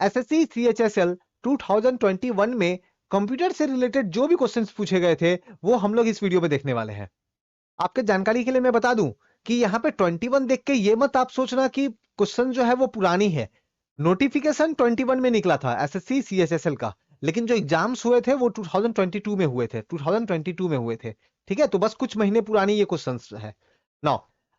SSC CHSL 2021 में computer से related जो भी क्वेश्चंस पूछे गए थे वो हम लोग इस वीडियो में देखने वाले हैं। आपके जानकारी के लिए मैं बता दूं कि यहाँ पे 21 देख के ये मत आप सोचना कि क्वेश्चन जो है वो पुरानी है। नोटिफिकेशन 21 में निकला था एसएससी सीएचएसएल का, लेकिन जो एग्जाम्स हुए थे वो 2022 में हुए थे, 2022 में हुए थे। ठीक है, तो बस कुछ महीने पुरानी ये क्वेश्चंस है। नाउ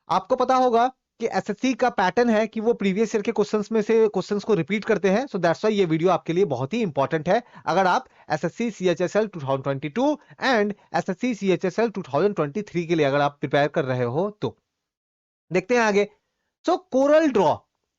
आपको पता होगा कि एसएससी का पैटर्न है कि वो प्रीवियस ईयर के क्वेश्चंस में से क्वेश्चंस को रिपीट करते हैं। सो दैट्स व्हाई ये वीडियो आपके लिए बहुत ही इंपॉर्टेंट है अगर आप SSC CHSL 2022 and SSC CHSL 2023 के लिए अगर आप प्रिपेयर कर रहे हो तो। देखते हैं आगे। So Corel draw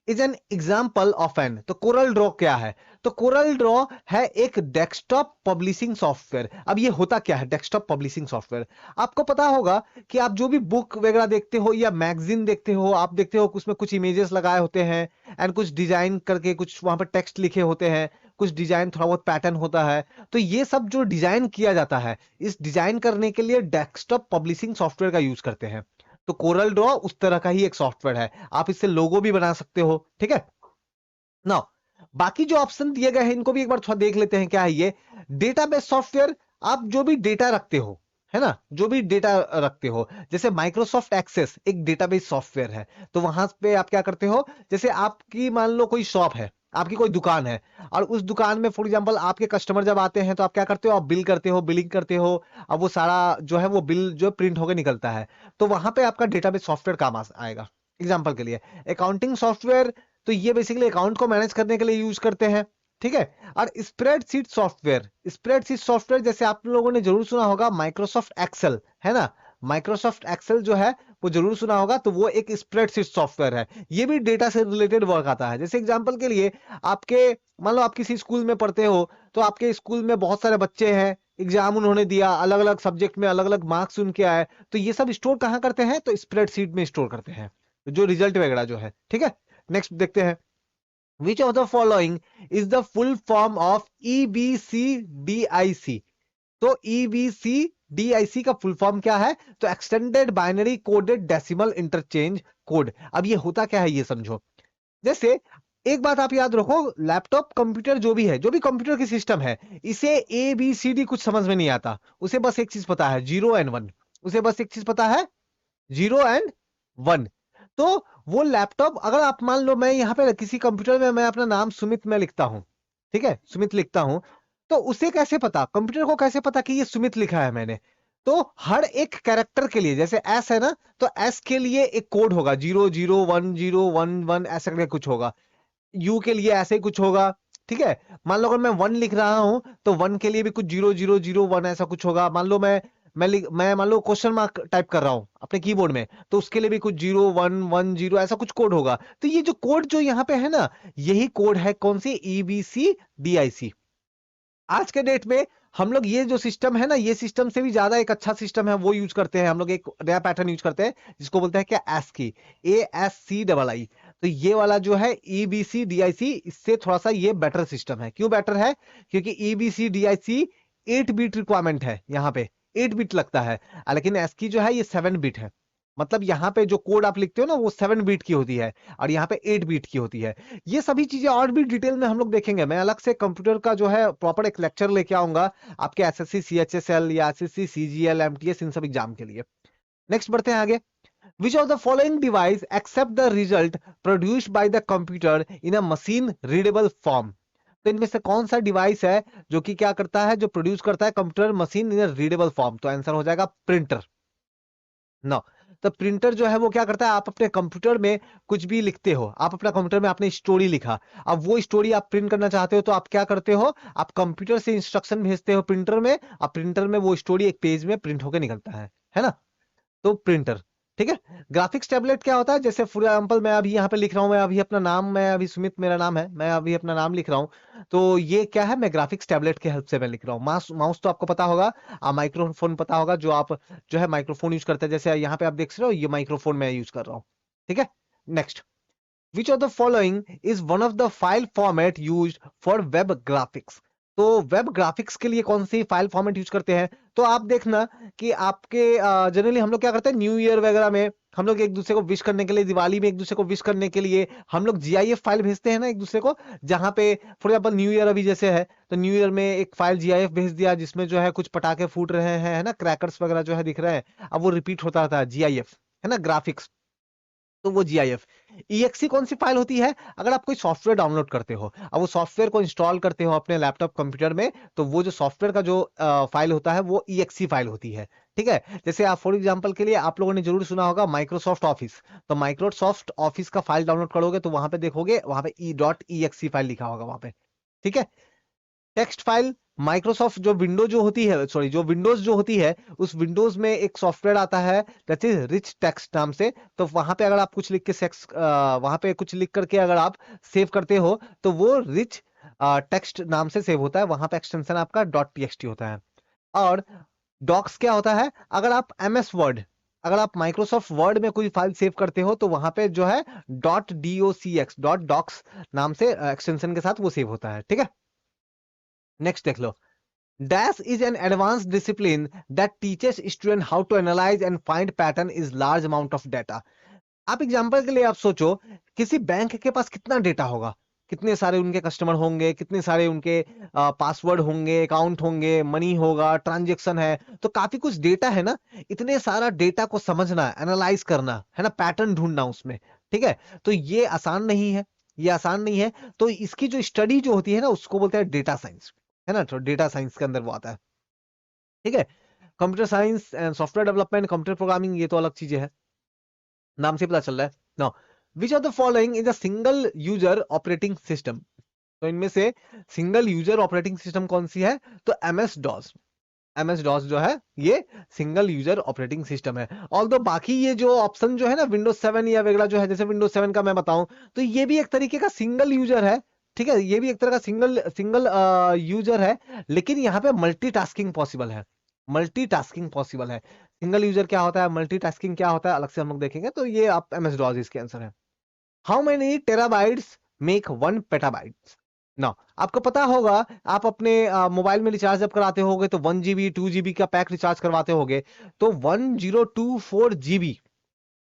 is an example of an, तो कोरल ड्रॉ क्या है? तो कोरल ड्रॉ है एक डेस्कटॉप पब्लिशिंग सॉफ्टवेयर। अब ये होता क्या है डेस्कटॉप पब्लिशिंग सॉफ्टवेयर? आपको पता होगा कि आप जो भी बुक वगैरह देखते हो या मैगजीन देखते हो, आप देखते हो उसमें कुछ इमेजेस लगाए होते हैं एंड कुछ डिजाइन करके कुछ वहां पर टेक्स्ट लिखे होते हैं, कुछ डिजाइन थोड़ा बहुत पैटर्न होता है। तो ये सब जो डिजाइन किया जाता है, इस डिजाइन करने के लिए डेस्कटॉप पब्लिशिंग सॉफ्टवेयर का यूज करते हैं। तो कोरल ड्रॉ उस तरह का ही एक सॉफ्टवेयर है, आप इससे लोगो भी बना सकते हो। ठीक है ना? बाकी जो ऑप्शन दिए गए हैं इनको भी एक बार थोड़ा देख लेते हैं। क्या है ये? डेटाबेस सॉफ्टवेयर, आप जो भी डेटा रखते हो, है ना, जो भी डेटा रखते हो, जैसे माइक्रोसॉफ्ट एक्सेस एक डेटाबेस सॉफ्टवेयर है। तो वहां पे आप क्या करते हो, जैसे आपकी मान लो कोई शॉप है, आपकी कोई दुकान है, और उस दुकान में फॉर एग्जांपल आपके कस्टमर जब आते हैं तो आप क्या करते हो, आप बिल करते हो, बिलिंग करते हो। अब वो सारा जो है वो बिल जो प्रिंट होकर निकलता है, तो वहां पे आपका डेटाबेस सॉफ्टवेयर काम आएगा। एग्जाम्पल के लिए अकाउंटिंग सॉफ्टवेयर, तो ये बेसिकली अकाउंट को मैनेज करने के लिए यूज करते हैं। ठीक है, और स्प्रेडशीट सॉफ्टवेयर, स्प्रेडशीट सॉफ्टवेयर जैसे आप लोगों ने जरूर सुना होगा माइक्रोसॉफ्ट एक्सेल, है ना, माइक्रोसॉफ्ट एक्सेल जो है वो जरूर सुना होगा, तो वो एक स्प्रेडशीट सॉफ्टवेयर है। ये भी डेटा से रिलेटेड वर्क आता है। जैसे एग्जांपल के लिए आपके मान लो आप किसी स्कूल में पढ़ते हो, तो आपके स्कूल में बहुत सारे बच्चे हैं, एग्जाम उन्होंने दिया, अलग अलग सब्जेक्ट में अलग अलग मार्क्स उनके आए, तो ये सब स्टोर कहाँ करते हैं, तो स्प्रेडशीट में स्टोर करते हैं, जो रिजल्ट वगैरह जो है। ठीक है, नेक्स्ट देखते हैं। Which of the following is the full form of EBCDIC? तो EBCDIC का फुल फॉर्म क्या है? तो extended binary coded decimal interchange code. अब ये होता क्या है ये समझो। जैसे एक बात आप याद रखो, लैपटॉप कंप्यूटर जो भी है, जो भी कंप्यूटर की सिस्टम है, इसे ABCD कुछ समझ में नहीं आता। उसे बस एक चीज पता है, 0 एंड 1। उसे बस एक चीज पता है, 0 एंड 1। तो वो लैपटॉप अगर आप मान लो, मैं यहाँ पे किसी कंप्यूटर में मैं अपना नाम सुमित में लिखता हूँ, ठीक है, सुमित लिखता हूँ, तो उसे कैसे पता, कंप्यूटर को कैसे पता कि ये सुमित लिखा है मैंने? तो हर एक कैरेक्टर के लिए, जैसे एस है ना, तो एस के लिए एक कोड होगा, 0010111 ऐसा करके कुछ होगा। यू के लिए ऐसे ही कुछ होगा। ठीक है, मान लो अगर मैं 1 लिख रहा हूं तो 1 के लिए भी कुछ 0001 ऐसा कुछ होगा। मान लो मैं मान लो क्वेश्चन मार्क टाइप कर रहा हूं अपने कीबोर्ड में, तो उसके लिए भी कुछ 0110 ऐसा कुछ कोड होगा। तो ये जो कोड जो यहाँ पे है ना, यही कोड है कौन सी, EBCDIC। आज के डेट में हम लोग ये जो सिस्टम है ना, ये सिस्टम से भी ज्यादा एक अच्छा सिस्टम है वो यूज करते हैं। हम लोग एक नया पैटर्न यूज करते हैं जिसको बोलते हैं क्या, ASCII, ASCII। तो ये वाला जो है EBCDIC, इससे थोड़ा सा ये बेटर सिस्टम है। क्यों बेटर है? क्योंकि EBCDIC 8 बिट रिक्वायरमेंट है, यहाँ पे 8 बिट लगता है, लेकिन ASCII जो है ये 7 बिट है। मतलब यहाँ पे जो कोड आप लिखते हो ना वो 7 बिट की होती है, और यहाँ पे 8 बिट की होती है। ये सभी चीजें और भी डिटेल में हम लोग देखेंगे। मैं अलग से कंप्यूटर का जो है प्रॉपर एक लेक्चर लेके आऊंगा आपके SSC CHSL या SSC CGL MTS इन सब एग्जाम के लिए। नेक्स्ट बढ़ते हैं आगे। Which of the following device accept the result produced by the computer in a machine readable form? तो इनमें से कौन सा डिवाइस है जो कि क्या करता है, जो प्रोड्यूस करता है कंप्यूटर मशीन इन अ रीडेबल फॉर्म? तो आंसर हो जाएगा प्रिंटर। नो, तो प्रिंटर जो है वो क्या करता है, आप अपने कंप्यूटर में कुछ भी लिखते हो, आप अपना कंप्यूटर में आपने स्टोरी लिखा, अब वो स्टोरी आप प्रिंट करना चाहते हो, तो आप क्या करते हो, आप कंप्यूटर से इंस्ट्रक्शन भेजते हो प्रिंटर में, अब प्रिंटर में वो स्टोरी एक पेज में प्रिंट होकर निकलता है ना? तो प्रिंटर। ठीक है, ग्राफिक्स टैबलेट क्या होता है, जैसे फॉर एग्जांपल मैं अभी यहाँ पे लिख रहा हूँ, मैं अभी अपना नाम, मैं अभी सुमित मेरा नाम है, मैं अभी अपना नाम लिख रहा हूँ, तो ये क्या है, मैं ग्राफिक्स टैबलेट की हेल्प से मैं लिख रहा हूँ। माउस माउस तो आपको पता होगा, माइक्रोफोन पता होगा, जो आप जो है माइक्रोफोन यूज करते हैं, जैसे यहाँ पे आप देख रहे हो ये माइक्रोफोन मैं यूज कर रहा हूँ। ठीक है, next. Which of the following is one of the file format used for web graphics? तो वेब ग्राफिक्स के लिए कौन सी फाइल फॉर्मेट यूज करते हैं? तो आप देखना कि आपके जनरली हम लोग क्या करते हैं, न्यू ईयर वगैरह में हम लोग एक दूसरे को विश करने के लिए, दिवाली में एक दूसरे को विश करने के लिए हम लोग जीआईएफ फाइल भेजते हैं ना एक दूसरे को, जहां पे फॉर एग्जाम्पल न्यू ईयर अभी जैसे है, तो न्यू ईयर में एक फाइल जीआईएफ भेज दिया जिसमें जो है कुछ पटाखे फूट रहे हैं, है ना, क्रैकर्स वगैरह जो है दिख रहे हैं, अब वो रिपीट होता था, जीआईएफ है ना, ग्राफिक्स, तो वो जीआईएफ। ईएक्सी कौन सी फाइल होती है? अगर आप कोई सॉफ्टवेयर डाउनलोड करते हो, अब वो सॉफ्टवेयर को इंस्टॉल करते हो अपने लैपटॉप कंप्यूटर में, तो वो जो सॉफ्टवेयर का जो फाइल होता है वो ईएक्सी फाइल होती है। ठीक है, जैसे आप फॉर एग्जांपल के लिए आप लोगों ने जरूर सुना होगा माइक्रोसॉफ्ट ऑफिस, तो माइक्रोसॉफ्ट ऑफिस का फाइल डाउनलोड करोगे तो वहां पे देखोगे, वहां पे .exe फाइल लिखा होगा वहां पे। ठीक है, टेक्स्ट फाइल, माइक्रोसॉफ्ट जो विंडो जो होती है, सॉरी जो विंडोज जो होती है, उस विंडोज में एक सॉफ्टवेयर आता है दैट इज रिच टेक्स्ट नाम से, तो वहां पे अगर आप कुछ लिख के वहां पे कुछ लिख करके अगर आप सेव करते हो तो वो रिच टेक्स्ट नाम से सेव होता है, वहां पे एक्सटेंशन आपका .txt होता है। और डॉक्स क्या होता है? अगर आप एमएस वर्ड, अगर आप माइक्रोसॉफ्ट वर्ड में कोई फाइल सेव करते हो तो वहां पे जो है .docx .docs नाम से एक्सटेंशन के साथ वो सेव होता है। ठीक है, नेक्स्ट देख लो, dash is an advance discipline that teaches student how to analyze and find pattern is large amount of data. आप एग्जांपल के लिए आप सोचो, किसी बैंक के पास कितना डेटा होगा, कितने सारे उनके कस्टमर होंगे, कितने सारे उनके पासवर्ड होंगे, अकाउंट होंगे, मनी होगा, ट्रांजेक्शन है, तो काफी कुछ डेटा है ना। इतने सारा डेटा को समझना, एनालाइज करना, है ना, पैटर्न ढूंढना उसमें, ठीक है, तो ये आसान नहीं है, ये आसान नहीं है। तो इसकी जो स्टडी जो होती है ना उसको बोलते हैं डेटा साइंस, है ना, तो डेटा साइंस के अंदर वो आता है। ठीक है, computer science and software development, computer programming, ये तो अलग चीजें हैं, नाम से पता चल रहा है। Now which of the following is a single user operating system, तो इनमें से सिंगल यूजर ऑपरेटिंग सिस्टम कौन सी है? तो एमएस डॉस, एमएस डॉस जो है ये सिंगल यूजर ऑपरेटिंग सिस्टम है। ऑल्दो बाकी ये जो ऑप्शन जो है ना विंडोज 7 या वगैरह जो है, जैसे विंडोज 7 का मैं बताऊं तो ये भी एक तरीके का सिंगल यूजर है। ठीक है, ये भी एक तरह का सिंगल सिंगल यूजर है, लेकिन यहाँ पे मल्टीटास्किंग पॉसिबल है, मल्टीटास्किंग पॉसिबल है। सिंगल यूजर क्या होता है, मल्टीटास्किंग क्या होता है, अलग से हम लोग देखेंगे, तो ये आप एमएस डॉस इसके आंसर है। How many terabytes make 1 petabyte? ना, आपको पता होगा, आप अपने मोबाइल में रिचार्ज जब कराते होगे तो 1 GB 2 GB का पैक रिचार्ज करवाते होगे, तो 1024 GB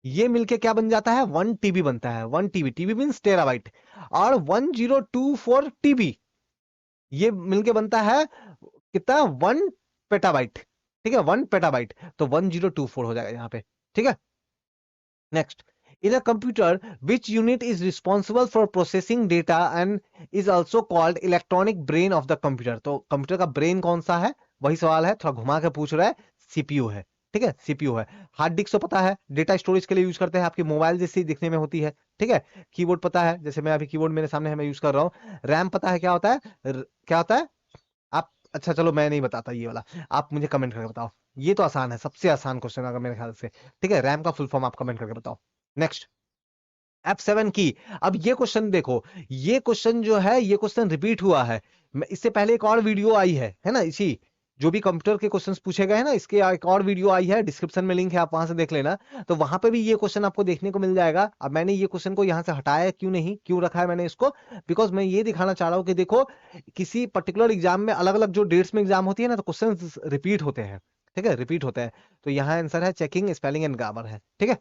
ये मिलके क्या बन जाता है? 1 TB बनता है। 1 TB, टीबी मीन्स टेराबाइट, और 1024 TB ये मिलके बनता है कितना? 1 पेटाबाइट। ठीक है, 1 पेटाबाइट, तो 1024 हो जाएगा यहाँ पे। ठीक है, next, in a computer which unit is responsible for processing data and is also called electronic brain of the computer? तो कंप्यूटर का ब्रेन कौन सा है, वही सवाल है, थोड़ा घुमा के पूछ रहा है। सीपीयू है। ठीक है, सीपीयू है। हार्ड डिस्क तो पता है, डेटा स्टोरेज के लिए यूज करते हैं, आपकी मोबाइल जैसी दिखने में होती है। ठीक है, कीबोर्ड पता है, जैसे मैं अभी कीबोर्ड मेरे सामने है, मैं यूज कर रहा हूँ। रैम पता है क्या होता है? क्या होता है आप? अच्छा चलो मैं नहीं बताता ये वाला, आप मुझे कमेंट करके बताओ। ये तो आसान है, सबसे आसान क्वेश्चन अगर मेरे ख्याल से। ठीक है, रैम का फुल फॉर्म आप कमेंट करके बताओ। नेक्स्ट, F7 की। अब ये क्वेश्चन देखो, ये क्वेश्चन जो है ये क्वेश्चन रिपीट हुआ है, इससे पहले एक और वीडियो आई है ना, इसी जो भी कंप्यूटर के क्वेश्चंस पूछे गए हैं ना, इसके एक और वीडियो आई है, डिस्क्रिप्शन में लिंक है, आप वहां से देख लेना। तो वहां पे भी ये क्वेश्चन आपको देखने को मिल जाएगा। अब मैंने ये क्वेश्चन को यहाँ से हटाया क्यों नहीं, क्यों रखा है मैंने इसको? बिकॉज मैं ये दिखाना चाह रहा हूँ कि देखो, किसी पर्टिकुलर एग्जाम में अलग अलग जो डेट्स में एग्जाम होती है ना, तो क्वेश्चन रिपीट होते हैं। ठीक है, रिपीट होते हैं, तो यहाँ आंसर है चेकिंग स्पेलिंग एंड ग्रामर है। ठीक है,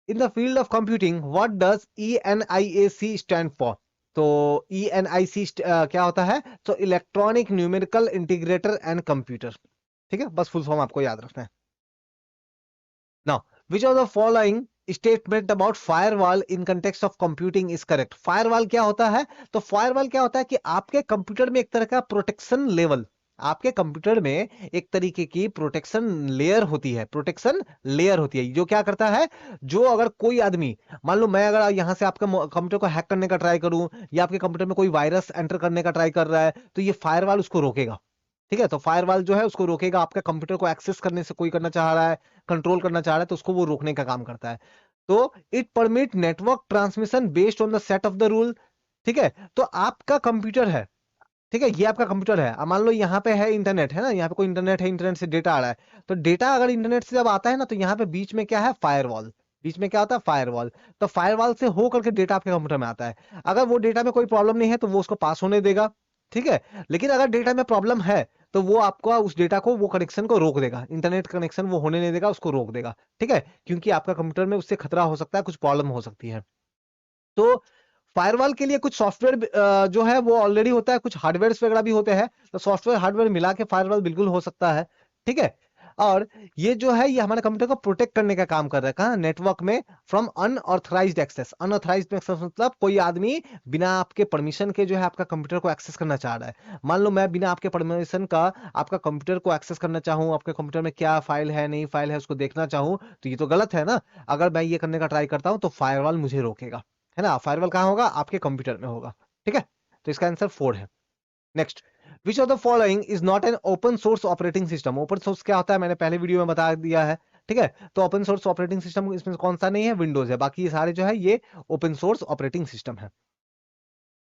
in the field of computing what does ENIAC stand for? तो ENIC क्या होता है? तो electronic numerical integrator and computer. ठीक है, बस फुल फॉर्म आपको याद रखना है। Now which of the following statement about firewall in context of computing is correct? Firewall क्या होता है? तो फायरवॉल क्या होता है कि आपके कंप्यूटर में एक तरह का प्रोटेक्शन लेवल, आपके कंप्यूटर में एक तरीके की प्रोटेक्शन लेयर होती है, प्रोटेक्शन लेयर होती है, जो क्या करता है, जो अगर कोई आदमी, मान लो मैं अगर यहां से आपके कंप्यूटर को हैक करने का ट्राई करूं, या आपके कंप्यूटर में कोई वायरस एंटर करने का ट्राई कर रहा है, तो ये फायरवॉल उसको रोकेगा। ठीक है, तो फायरवॉल जो है उसको रोकेगा, आपका कंप्यूटर को एक्सेस करने से कोई करना चाह रहा है, कंट्रोल करना चाह रहा है, तो उसको वो रोकने का काम करता है। तो it permit network transmission based on the set of the rule. ठीक है, तो आपका कंप्यूटर है, ठीक है, ये आपका कंप्यूटर है, अब मान लो यहाँ पे है इंटरनेट, है ना, यहाँ पे कोई इंटरनेट है, इंटरनेट से डेटा आ रहा है, तो डेटा अगर इंटरनेट से जब आता है ना, तो यहाँ पे बीच में क्या है? फायरवॉल। बीच में क्या होता है? फायरवॉल। तो फायरवॉल से हो करके डेटा आपके कंप्यूटर में आता है। अगर वो डेटा में कोई प्रॉब्लम नहीं है तो वो उसको पास होने देगा। ठीक है, लेकिन अगर डेटा में प्रॉब्लम है तो वो आपका उस डेटा को, वो कनेक्शन को रोक देगा, इंटरनेट कनेक्शन वो होने नहीं देगा, उसको रोक देगा, ठीक है, क्योंकि आपका कंप्यूटर में उससे खतरा हो सकता है, कुछ प्रॉब्लम हो सकती है। तो फायरवॉल के लिए कुछ सॉफ्टवेयर जो है वो ऑलरेडी होता है, कुछ हार्डवेयर वगैरह भी होते हैं, तो सॉफ्टवेयर हार्डवेयर मिला के फायरवॉल बिल्कुल हो सकता है, ठीक है। और ये जो है ये हमारे कंप्यूटर को प्रोटेक्ट करने का काम कर रहा है, कहाँ, नेटवर्क में, from unauthorised access. Unauthorised access मतलब कोई आदमी बिना आपके परमिशन के जो है आपका कंप्यूटर को एक्सेस करना चाह रहा है। मान लो मैं बिना आपके परमिशन का आपका कंप्यूटर को एक्सेस करना चाहूँ, आपके कंप्यूटर में क्या फाइल है नहीं फाइल है उसको देखना चाहूँ, तो ये तो गलत है ना। अगर मैं ये करने का ट्राई करता हूँ तो फायरवॉल मुझे रोकेगा, है ना। फायरवॉल कहाँ होगा, आपके कंप्यूटर में होगा, ठीक है। तो इसका आंसर 4 है। Next, which of the following is not an open source operating system. Open source क्या होता है मैंने पहले वीडियो में बता दिया है, ठीक है। तो ओपन सोर्स ऑपरेटिंग सिस्टम इसमें कौन सा नहीं है, विंडोज है, बाकी ये सारे जो है ये ओपन सोर्स ऑपरेटिंग सिस्टम है।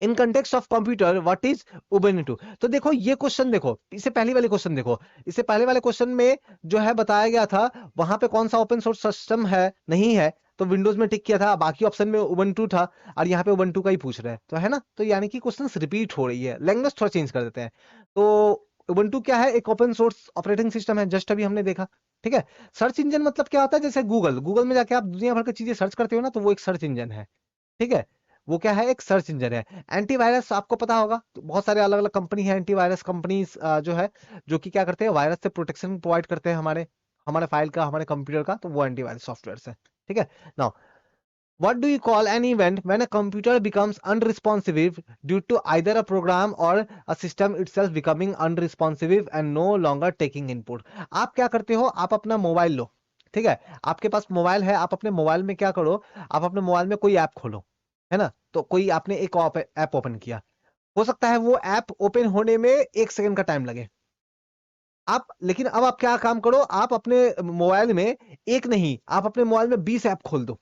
In context of computer what is Ubuntu. तो देखो ये क्वेश्चन, देखो इससे पहले वाले क्वेश्चन देखो, इससे पहले वाले क्वेश्चन में जो है बताया गया था वहां पे कौन सा ओपन सोर्स सिस्टम है नहीं है, तो विंडोज में टिक किया था, बाकी ऑप्शन में उबुंटू था, और यहाँ पे उबुंटू का ही पूछ रहे हैं, तो है ना। तो यानी कि क्वेश्चन रिपीट हो रही है, लैंग्वेज थोड़ा चेंज कर देते हैं। तो उबुंटू क्या है, एक ओपन सोर्स ऑपरेटिंग सिस्टम है, जस्ट अभी हमने देखा, ठीक है। सर्च इंजन मतलब क्या होता है, जैसे गूगल, गूगल में जाके आप दुनिया भर की चीजें सर्च करते हो ना, तो वो एक सर्च इंजन है, ठीक है। वो क्या है, एक सर्च इंजन है। एंटीवायरस आपको पता होगा, तो बहुत सारे अलग अलग कंपनी है एंटीवायरस कंपनीज जो है, जो कि क्या करते हैं, वायरस से प्रोटेक्शन प्रोवाइड करते हैं हमारे हमारे फाइल का, हमारे कंप्यूटर का, तो वो एंटीवायरस सॉफ्टवेयर है, ठीक है। Now what do you call an event when a computer becomes unresponsive due to either a program or a system itself becoming unresponsive and no longer taking input। आप क्या करते हो, आप अपना मोबाइल लो, ठीक है, आपके पास मोबाइल है, आप अपने मोबाइल में क्या करो, आप अपने मोबाइल में कोई ऐप खोलो, है ना। तो कोई आपने एक ऐप ओपन किया, हो सकता है वो ऐप ओपन होने में 1 सेकंड का टाइम लगे, आप, लेकिन अब आप क्या काम करो, आप अपने मोबाइल में एक नहीं, आप अपने मोबाइल में 20 ऐप खोल दो।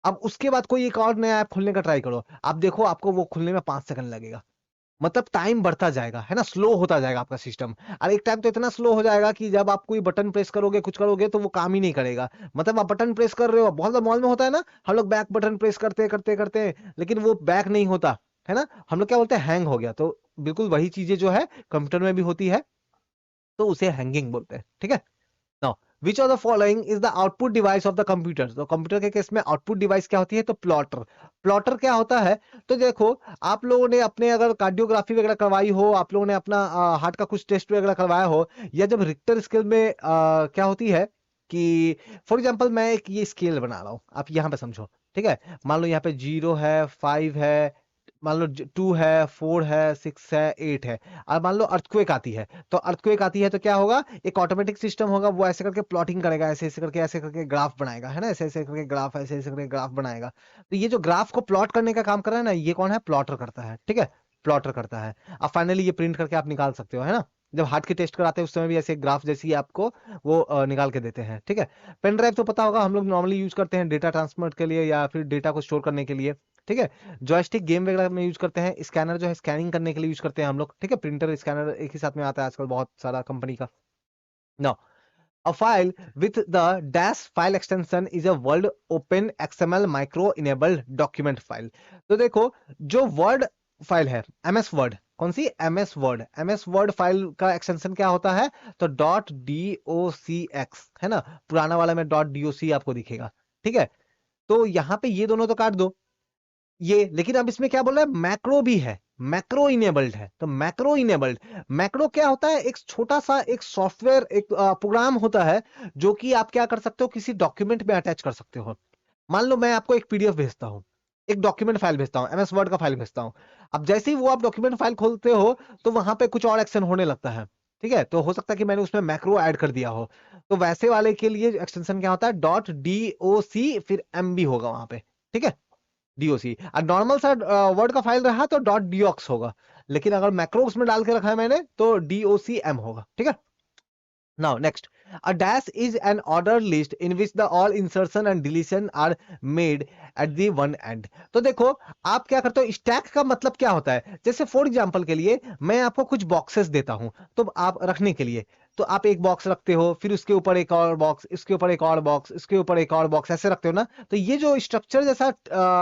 अब उसके बाद कोई एक और नया ऐप खोलने का ट्राई करो, आप देखो आपको वो खुलने में 5 सेकंड लगेगा। मतलब टाइम बढ़ता जाएगा, है ना, स्लो होता जाएगा आपका सिस्टम। और एक टाइम तो इतना स्लो हो जाएगा कि जब आप कोई बटन प्रेस करोगे, कुछ करोगे, तो वो काम ही नहीं करेगा। मतलब आप बटन प्रेस कर रहे हो, बहुत मॉल में होता है ना, हम लोग बैक बटन प्रेस करते करते करते, लेकिन वो बैक नहीं होता, है ना, हम लोग क्या बोलते हैं, हैंग हो गया। तो बिल्कुल वही चीजें जो है कंप्यूटर में भी होती है, तो उसे हैंगिंग बोलते हैं, ठीक है। Now which of the following is the output device of the computer. तो कंप्यूटर के केस में आउटपुट डिवाइस क्या होती है, तो प्लॉटर। प्लॉटर क्या होता है, तो देखो आप लोगों ने अपने अगर कार्डियोग्राफी वगैरह करवाई हो, आप लोगों ने अपना हार्ट का कुछ टेस्ट वगैरह करवाया हो, या जब रिक्टर स्केल में क्या होती है कि, फॉर एग्जांपल मैं एक ये स्केल बना रहा हूँ, आप यहाँ पे समझो, ठीक है। मान लो यहाँ पे 0 है, 5 है, मान लो 2 है, 4 है, 6 है, 8 है, और मान लो अर्थक्वेक आती है, तो अर्थक्वेक आती है तो क्या होगा, एक ऑटोमेटिक सिस्टम होगा, वो ऐसे करके प्लॉटिंग करेगा, ऐसे करके ग्राफ बनाएगा, है ना, ऐसे ऐसे करके ग्राफ, ऐसे करके ग्राफ बनाएगा। तो ये जो ग्राफ को प्लॉट करने का काम कर रहा है ना, ये कौन है, प्लॉटर करता है, ठीक है, प्लॉटर करता है। अब फाइनली ये प्रिंट करके आप निकाल सकते हो, है ना। जब हार्ट के टेस्ट कराते हैं उस समय भी ऐसे ग्राफ जैसी आपको वो निकाल के देते हैं, ठीक है। पेन ड्राइव तो पता होगा, हम लोग नॉर्मली यूज करते हैं डेटा ट्रांसफर के लिए या फिर डेटा को स्टोर करने के लिए, ठीक है। जॉयस्टिक गेम वगैरह में यूज करते हैं, स्कैनर जो है स्कैनिंग करने के लिए यूज करते हैं हम लोग, ठीक है। प्रिंटर स्कैनर एक ही साथ में आता है आजकल बहुत सारा कंपनी का। Now a file with the dash file extension is a word open xml micro enabled document file। तो देखो जो वर्ड फाइल है, एमएस वर्ड, कौन सी, एमएस वर्ड फाइल का एक्सटेंशन क्या होता है, तो डॉट docx, है ना, पुराना वाला में डॉट doc आपको दिखेगा, ठीक है। तो यहाँ पे ये दोनों तो काट दो, ये, लेकिन अब इसमें क्या बोल रहा है, मैक्रो भी है, मैक्रो इनेबल्ड है। तो मैक्रो इनेबल्ड, मैक्रो क्या होता है, एक छोटा सा एक सॉफ्टवेयर, एक प्रोग्राम होता है, जो कि आप क्या कर सकते हो, किसी डॉक्यूमेंट में अटैच कर सकते हो। मान लो मैं आपको एक पीडीएफ भेजता हूँ, एक डॉक्यूमेंट फाइल भेजता हूँ, एमएस वर्ड का फाइल भेजता हूँ। अब जैसे ही वो आप डॉक्यूमेंट फाइल खोलते हो, तो वहां पे कुछ और एक्शन होने लगता है, ठीक है। तो हो सकता है कि मैंने उसमें मैक्रो ऐड कर दिया हो, तो वैसे वाले के लिए एक्सटेंशन क्या होता है, डॉट डीओसी फिर एमबी होगा वहां पे, ठीक है, डीओसी। और नॉर्मल सा वर्ड का फाइल रहा तो डॉट डीऑक्स होगा, लेकिन अगर मैक्रो उसमें डाल के रखा है मैंने तो डीओसी एम होगा, ठीक है। Now next, a dash is an ordered list in which the all insertion and deletion are made at the one end। तो देखो आप क्या करते हो, स्टैक का मतलब क्या होता है, जैसे फॉर एग्जांपल के लिए मैं आपको कुछ बॉक्सेस देता हूं, तो आप रखने के लिए, तो आप एक बॉक्स रखते हो, फिर उसके ऊपर एक और बॉक्स, इसके ऊपर एक और बॉक्स, इसके ऊपर एक और बॉक्स, ऐसे रखते हो ना। तो ये जो स्ट्रक्चर जैसा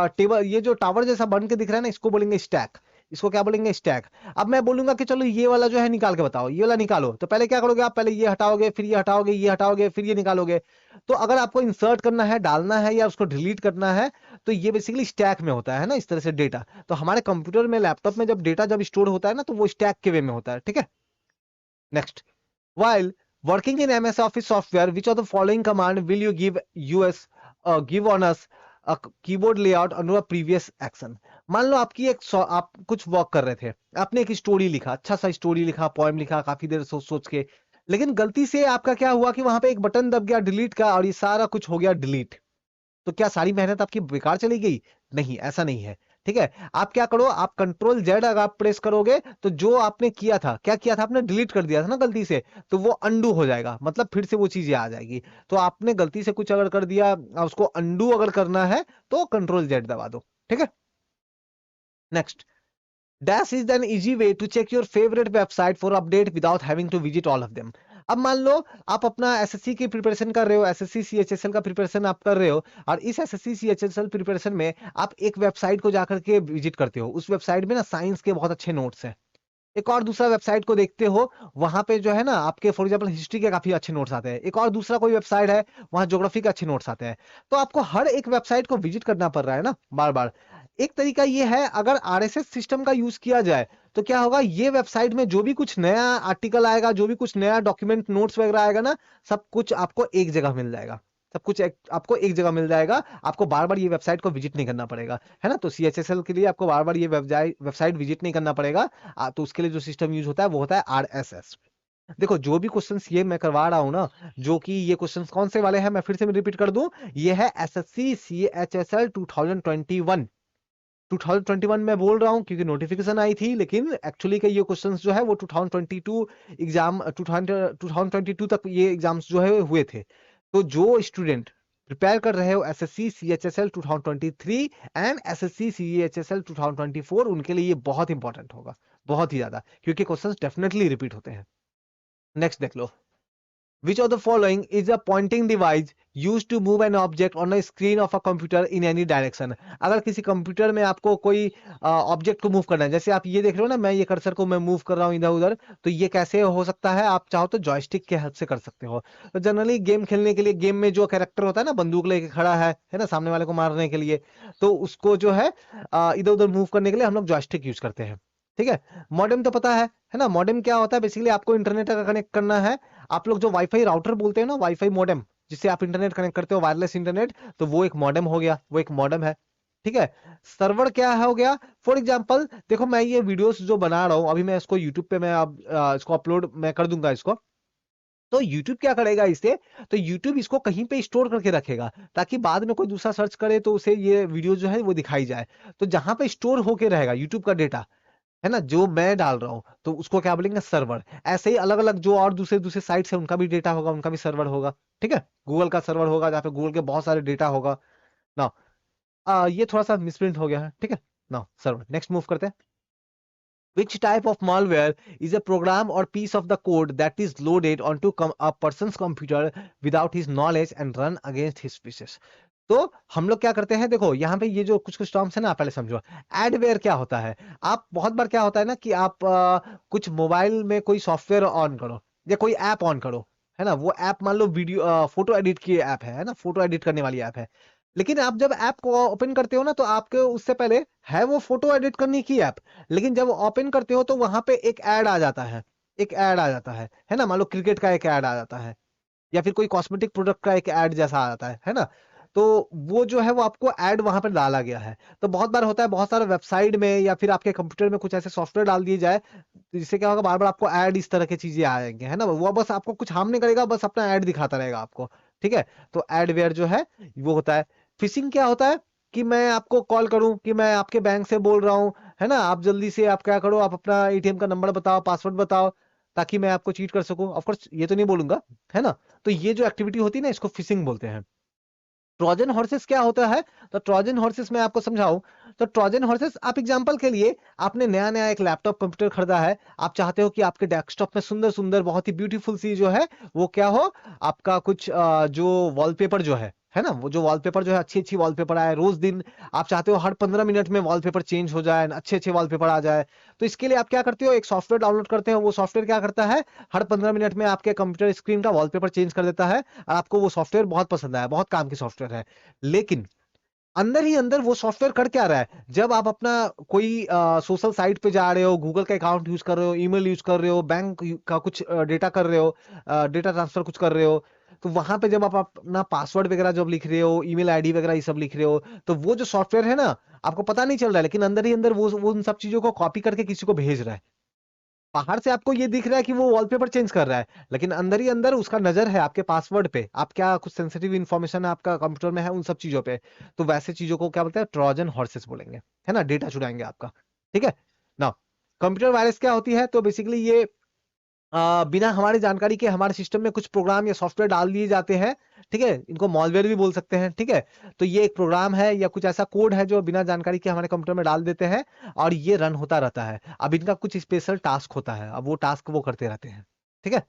टेबल, ये जो टावर जैसा बन के दिख रहा है ना, इसको बोलेंगे स्टैक। इसको क्या बोलेंगे, स्टैक। अब मैं बोलूंगा कि चलो ये वाला जो है निकाल के बताओ, ये वाला निकालो, तो पहले क्या करोगे आप, पहले ये हटाओगे, फिर ये हटाओगे, ये हटाओगे, फिर ये निकालोगे। तो अगर आपको इंसर्ट करना है, डालना है या उसको डिलीट करना है, तो ये बेसिकली स्टैक में होता है ना, इस तरह से डेटा। तो हमारे कंप्यूटर में, लैपटॉप में जब डेटा जब स्टोर होता है ना, तो वो स्टैक के वे में होता है, ठीक है। Next, while working in MS Office software, which of the following command will you give on us a keyboard layout under a previous action? मान लो आपकी आप कुछ वर्क कर रहे थे, आपने एक स्टोरी लिखा, अच्छा सा स्टोरी लिखा, पोएम लिखा, काफी देर सोच सोच के, लेकिन गलती से आपका क्या हुआ कि वहां पे एक बटन दब गया डिलीट का, और ये सारा कुछ हो गया डिलीट। तो क्या सारी मेहनत आपकी बेकार चली गई? नहीं, ऐसा नहीं है, ठीक है। आप क्या करो, आप कंट्रोल जेड अगर आप प्रेस करोगे, तो जो आपने किया था, क्या किया था आपने, डिलीट कर दिया था ना गलती से, तो वो अंडू हो जाएगा, मतलब फिर से वो चीजें आ जाएगी। तो आपने गलती से कुछ अगर कर दिया, उसको अंडू अगर करना है तो कंट्रोल जेड दबा दो, ठीक है। Next, Dash is an easy way to check your favorite website for update without having to visit all of them. अब मान लो आप अपना एसएससी की प्रिपरेशन कर रहे हो, एसएससी सीएचएसएल का प्रिपरेशन आप कर रहे हो, और इस एसएससी सीएचएसएल प्रिपरेशन में आप एक वेबसाइट को जाकर के विजिट करते हो। उस वेबसाइट में ना साइंस के बहुत अच्छे नोट्स हैं। एक और दूसरा वेबसाइट को देखते हो, वहां पे जो है ना आपके फॉर एग्जांपल हिस्ट्री के काफी अच्छे नोट्स आते हैं। एक और दूसरा कोई वेबसाइट है, वहां ज्योग्राफी के अच्छे नोट्स आते हैं। तो आपको हर एक वेबसाइट को विजिट करना पड़ रहा है ना बार बार। एक तरीका ये है, अगर आरएसएस सिस्टम का यूज किया जाए, तो क्या होगा, ये वेबसाइट में जो भी कुछ नया आर्टिकल आएगा, जो भी कुछ नया डॉक्यूमेंट नोट्स वगैरह आएगा ना, सब कुछ आपको एक जगह मिल जाएगा। सब कुछ आपको एक जगह मिल जाएगा, आपको बार बार ये वेबसाइट को विजिट नहीं करना पड़ेगा, है ना। तो सीएचएसएल के लिए आपको बार बार ये वेबसाइट विजिट नहीं करना पड़ेगा। तो उसके लिए जो सिस्टम यूज होता है वो होता है आरएसएस। देखो जो भी क्वेश्चंस ये मैं करवा रहा हूं ना, जो कि ये क्वेश्चंस कौन से वाले हैं, मैं फिर से रिपीट कर दूं, ये है एसएससी सीएचएसएल 2021। 2021 में बोल रहा हूं क्योंकि नोटिफिकेशन आई थी, लेकिन एक्चुअली का ये क्वेश्चंस जो है वो 2022 एग्जाम 2022 तक ये एग्जाम्स जो है हुए थे। तो जो स्टूडेंट प्रिपेयर कर रहे हो SSC CHSL 2023 and SSC CHSL 2024, उनके लिए ये बहुत इंपॉर्टेंट होगा, बहुत ही ज्यादा, क्योंकि क्वेश्चंस डेफिनेटली रिपीट होते हैं। नेक्स्ट देख लो, which of the following is a pointing device used to move an object on a screen of a computer in any direction? अगर किसी कंप्यूटर में आपको कोई ऑब्जेक्ट को मूव करना है, जैसे आप ये देख रहे हो ना, मैं ये कर्सर को मैं मूव कर रहा हूँ इधर उधर, तो ये कैसे हो सकता है, आप चाहो तो जॉयस्टिक के हेल्प से कर सकते हो। तो जनरली गेम खेलने के लिए, गेम में जो कैरेक्टर होता है ना, बंदूक लेके खड़ा है ना, सामने वाले को मारने के लिए, तो उसको जो है इधर उधर मूव करने के लिए हम लोग जॉयस्टिक यूज करते हैं, ठीक है। मॉडेम तो पता है ना, मॉडेम क्या होता है, बेसिकली आपको इंटरनेट का कनेक्ट करना है। आप लोग जो वाईफाई राउटर बोलते हैं ना, वाईफाई मॉडेम, जिससे आप इंटरनेट कनेक्ट करते हो, वायरलेस इंटरनेट, तो वो एक मॉडेम हो गया, वो एक मॉडेम है, ठीक है। सर्वर क्या है हो गया, फॉर एग्जांपल देखो मैं ये वीडियोस जो बना रहा हूं अभी, मैं इसको यूट्यूब पे मैं अब इसको अपलोड मैं कर दूंगा इसको। तो YouTube क्या करेगा इससे, तो YouTube इसको कहीं पे स्टोर करके रखेगा, ताकि बाद में कोई दूसरा सर्च करे तो उसे ये वीडियो जो है वो दिखाई जाए। तो जहां पे स्टोर होके रहेगा YouTube का डेटा, है ना, जो मैं डाल रहा हूं, तो उसको क्या बोलेंगे, सर्वर। ऐसे ही अलग अलग जो और दूसरे दूसरे साइट्स है, उनका भी डेटा होगा, उनका भी सर्वर होगा, ठीक है। गूगल का सर्वर होगा, जहाँ पे गूगल के बहुत सारे डेटा होगा ना। ये थोड़ा सा मिसप्रिंट हो गया है, ठीक है ना, सर्वर। नेक्स्ट मूव करते हैं। Which type of malware is a program or piece of the code that is loaded onto a person's computer without his knowledge and run against his wishes? तो हम लोग क्या करते हैं, देखो यहाँ पे ये जो कुछ कुछ टर्म्स है ना, पहले समझो। एडवेयर क्या होता है, आप बहुत बार क्या होता है ना कि आप कुछ मोबाइल में कोई सॉफ्टवेयर ऑन करो या कोई ऐप ऑन करो, है ना, वो ऐप मान लो वीडियो फोटो एडिट की ऐप है ना, फोटो एडिट करने वाली ऐप है। लेकिन आप जब ऐप को ओपन करते हो ना, तो आपके उससे पहले है वो फोटो एडिट करने की ऐप, लेकिन जब ओपन करते हो तो वहां पे एक ऐड आ जाता है, एक ऐड आ जाता है ना, मान लो क्रिकेट का एक ऐड आ जाता है, या फिर कोई कॉस्मेटिक प्रोडक्ट का एक ऐड जैसा आ जाता है ना। तो वो जो है वो आपको ऐड वहां पर डाला गया है। तो बहुत बार होता है, बहुत सारे वेबसाइट में या फिर आपके कंप्यूटर में कुछ ऐसे सॉफ्टवेयर डाल दिए जाए, तो जिससे क्या होगा, बार बार आपको ऐड इस तरह की चीजें आएंगे, है ना, वो बस आपको कुछ हार्म नहीं करेगा, बस अपना ऐड दिखाता रहेगा आपको, ठीक है। तो एडवेयर जो है वो होता है। फिशिंग क्या होता है, कि मैं आपको कॉल करूं कि मैं आपके बैंक से बोल रहा हूं, है ना, आप जल्दी से आप क्या करो, आप अपना एटीएम का नंबर बताओ, पासवर्ड बताओ, ताकि मैं आपको चीट कर सकूं। ऑफ कोर्स ये तो नहीं बोलूंगा, है ना। तो ये जो एक्टिविटी होती है ना, इसको फिशिंग बोलते हैं। ट्रोजन हॉर्सेस क्या होता है, तो ट्रोजन हॉर्सेस में आपको समझाऊं, तो ट्रोजन हॉर्सेस, आप एग्जांपल के लिए, आपने नया नया एक लैपटॉप कंप्यूटर खरीदा है, आप चाहते हो कि आपके डेस्कटॉप में सुंदर सुंदर बहुत ही ब्यूटीफुल सी जो है वो क्या हो, आपका कुछ जो वॉलपेपर जो है है ना, वो जो वॉलपेपर जो है अच्छी अच्छी वॉलपेपर आए रोज दिन, आप चाहते हो हर 15 मिनट में वॉलपेपर चेंज हो जाए, अच्छे अच्छे वॉलपेपर आ जाए, तो इसके लिए आप क्या करते हो, एक सॉफ्टवेयर डाउनलोड करते हो, वो सॉफ्टवेयर क्या करता है, हर 15 मिनट में आपके कंप्यूटर स्क्रीन का वॉलपेपर चेंज कर देता है, और आपको वो सॉफ्टवेयर बहुत पसंद आया, बहुत काम की सॉफ्टवेयर है। लेकिन अंदर ही अंदर वो सॉफ्टवेयर कर क्या रहा है, जब आप अपना कोई सोशल साइट पे जा रहे हो, गूगल का अकाउंट यूज कर रहे हो, ईमेल यूज कर रहे हो, बैंक का कुछ डेटा कर रहे हो, डेटा ट्रांसफर कुछ कर रहे हो, तो वहां पे जब आप अपना पासवर्ड वगैरह जब लिख रहे हो, ईमेल आईडी वगैरह ये सब लिख रहे हो, तो वो जो सॉफ्टवेयर है ना, आपको पता नहीं चल रहा है, लेकिन अंदर ही अंदर वो उन सब चीजों को कॉपी करके किसी को भेज रहा है। बाहर से आपको ये दिख रहा है कि वो वॉलपेपर चेंज कर रहा है, लेकिन अंदर ही अंदर उसका नजर है आपके पासवर्ड पे, आप क्या कुछ सेंसिटिव इन्फॉर्मेशन आपका कंप्यूटर में है उन सब चीजों पे, तो वैसे चीजों को क्या बोलते हैं, ट्रोजन हॉर्सेस बोलेंगे, है ना, डेटा चुराएंगे आपका। ठीक है ना। कंप्यूटर वायरस क्या होती है, तो बेसिकली ये बिना हमारी जानकारी के हमारे सिस्टम में कुछ प्रोग्राम या सॉफ्टवेयर डाल दिए जाते हैं। ठीक है, इनको मॉलवेयर भी बोल सकते हैं। ठीक है, तो ये एक प्रोग्राम है या कुछ ऐसा कोड है जो बिना जानकारी के हमारे कंप्यूटर में डाल देते हैं, और ये रन होता रहता है। अब इनका कुछ स्पेशल टास्क होता है, अब वो टास्क वो करते रहते हैं। ठीक है,